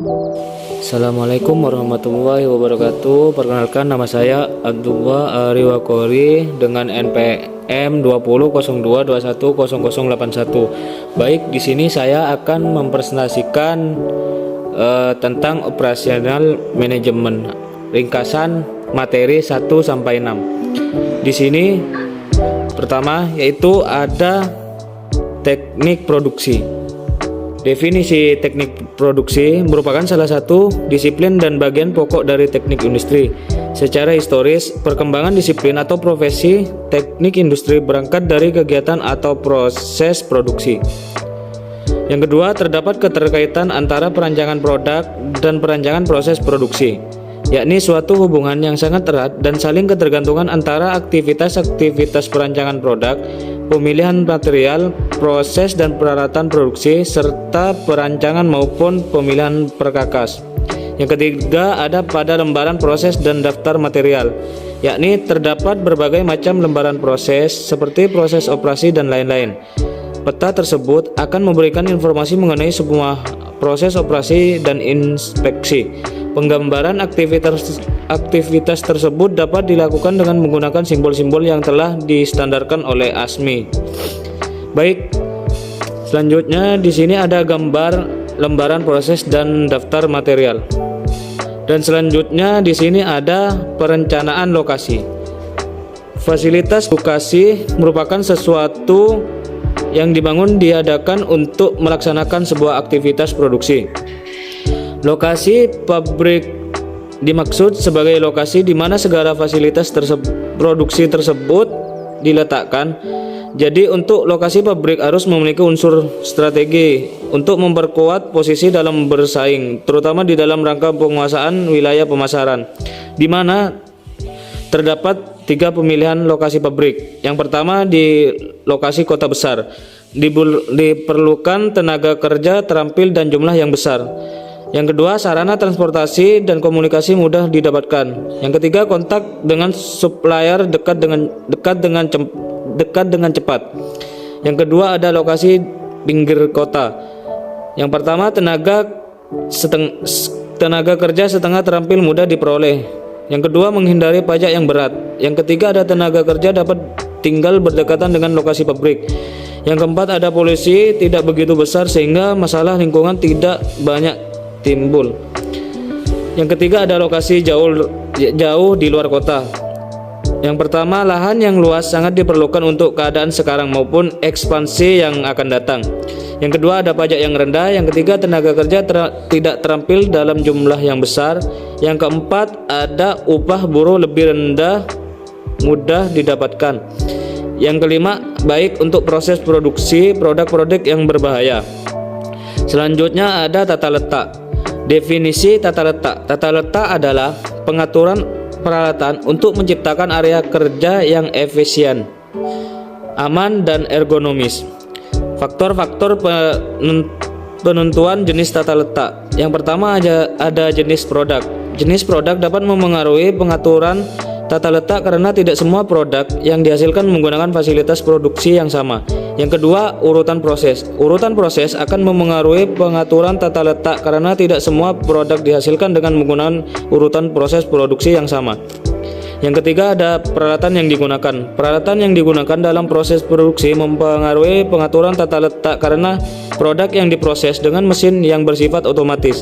Assalamualaikum warahmatullahi wabarakatuh. Perkenalkan, nama saya Abdullah Ariwakori dengan NPM 2002210081. Baik, di sini saya akan mempresentasikan tentang operasional manajemen, ringkasan materi 1 sampai 6. Di sini pertama yaitu ada teknik produksi. Definisi teknik produksi merupakan salah satu disiplin dan bagian pokok dari teknik industri. Secara historis, perkembangan disiplin atau profesi teknik industri berangkat dari kegiatan atau proses produksi. Yang kedua, terdapat keterkaitan antara perancangan produk dan perancangan proses produksi, yakni suatu hubungan yang sangat erat dan saling ketergantungan antara aktivitas-aktivitas perancangan produk, pemilihan material, proses dan peralatan produksi, serta perancangan maupun pemilihan perkakas. Yang ketiga, ada pada lembaran proses dan daftar material, yakni terdapat berbagai macam lembaran proses seperti proses operasi dan lain-lain. Peta tersebut akan memberikan informasi mengenai semua proses operasi dan inspeksi. Penggambaran aktivitas tersebut dapat dilakukan dengan menggunakan simbol-simbol yang telah distandarkan oleh ASME. Baik, selanjutnya di sini ada gambar lembaran proses dan daftar material. Dan selanjutnya di sini ada perencanaan lokasi. Fasilitas lokasi merupakan sesuatu yang diadakan untuk melaksanakan sebuah aktivitas produksi. Lokasi pabrik dimaksud sebagai lokasi di mana segala fasilitas produksi tersebut diletakkan. Jadi untuk lokasi pabrik harus memiliki unsur strategi untuk memperkuat posisi dalam bersaing, terutama di dalam rangka penguasaan wilayah pemasaran, di mana terdapat 3 pemilihan lokasi pabrik. Yang pertama, di lokasi kota besar diperlukan tenaga kerja terampil dan jumlah yang besar. Yang kedua, sarana transportasi dan komunikasi mudah didapatkan. Yang ketiga, kontak dengan supplier dekat dengan cepat. Yang kedua, ada lokasi pinggir kota. Yang pertama, tenaga kerja setengah terampil mudah diperoleh. Yang kedua, menghindari pajak yang berat. Yang ketiga, ada tenaga kerja dapat tinggal berdekatan dengan lokasi pabrik. Yang keempat, ada polusi tidak begitu besar sehingga masalah lingkungan tidak banyak timbul. Yang ketiga, ada lokasi jauh di luar kota. Yang pertama, lahan yang luas sangat diperlukan untuk keadaan sekarang maupun ekspansi yang akan datang. Yang kedua, ada pajak yang rendah. Yang ketiga, tenaga kerja tidak terampil dalam jumlah yang besar. Yang keempat, ada upah buruh lebih rendah, mudah didapatkan. Yang kelima, baik untuk proses produksi produk-produk yang berbahaya. Selanjutnya ada tata letak. Definisi tata letak. Tata letak adalah pengaturan peralatan untuk menciptakan area kerja yang efisien, aman dan ergonomis. Faktor-faktor penentuan jenis tata letak. Yang pertama ada jenis produk. Jenis produk dapat memengaruhi pengaturan tata letak karena tidak semua produk yang dihasilkan menggunakan fasilitas produksi yang sama. Yang kedua, urutan proses. Urutan proses akan memengaruhi pengaturan tata letak karena tidak semua produk dihasilkan dengan menggunakan urutan proses produksi yang sama. Yang ketiga, ada peralatan yang digunakan. Peralatan yang digunakan dalam proses produksi mempengaruhi pengaturan tata letak karena produk yang diproses dengan mesin yang bersifat otomatis.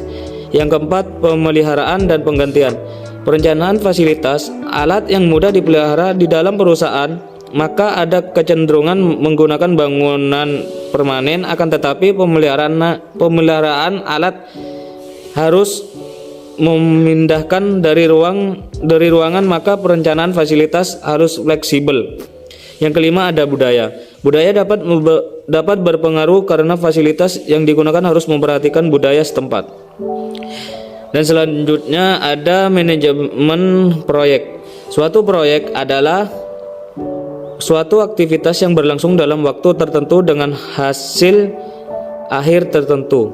Yang keempat, pemeliharaan dan penggantian. Perencanaan fasilitas, alat yang mudah dipelihara di dalam perusahaan, maka ada kecenderungan menggunakan bangunan permanen, akan tetapi pemeliharaan alat harus memindahkan dari ruangan, maka perencanaan fasilitas harus fleksibel. Yang kelima, ada budaya. Budaya dapat berpengaruh karena fasilitas yang digunakan harus memperhatikan budaya setempat. Dan selanjutnya ada manajemen proyek. Suatu proyek adalah suatu aktivitas yang berlangsung dalam waktu tertentu dengan hasil akhir tertentu.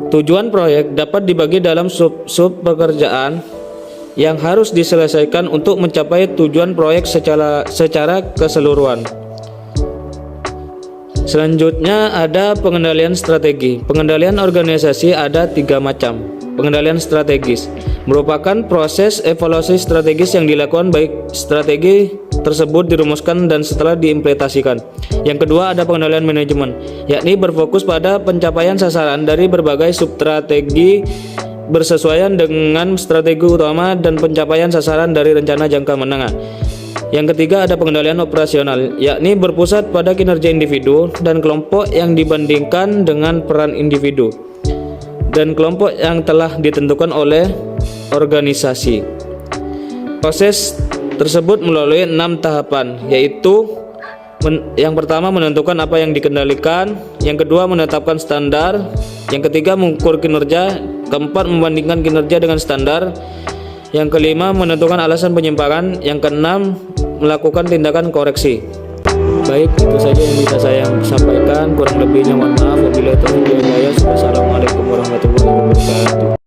Tujuan proyek dapat dibagi dalam sub-sub pekerjaan yang harus diselesaikan untuk mencapai tujuan proyek secara keseluruhan. Selanjutnya ada pengendalian strategi. Pengendalian organisasi ada 3 macam. Pengendalian strategis merupakan proses evaluasi strategis yang dilakukan baik strategi tersebut dirumuskan dan setelah diimplementasikan. Yang kedua ada pengendalian manajemen, yakni berfokus pada pencapaian sasaran dari berbagai substrategi bersesuaian dengan strategi utama dan pencapaian sasaran dari rencana jangka menengah. Yang ketiga ada pengendalian operasional, yakni berpusat pada kinerja individu dan kelompok yang dibandingkan dengan peran individu dan kelompok yang telah ditentukan oleh organisasi. Proses tersebut melalui 6 tahapan, yaitu yang pertama menentukan apa yang dikendalikan, yang kedua menetapkan standar, yang ketiga mengukur kinerja, keempat membandingkan kinerja dengan standar, yang kelima menentukan alasan penyimpangan, yang keenam melakukan tindakan koreksi. Baik, itu saja yang bisa saya sampaikan. Kurang lebihnya mohon maaf. Wabillahi taufiq wal hidayah. Wassalamualaikum warahmatullahi wabarakatuh.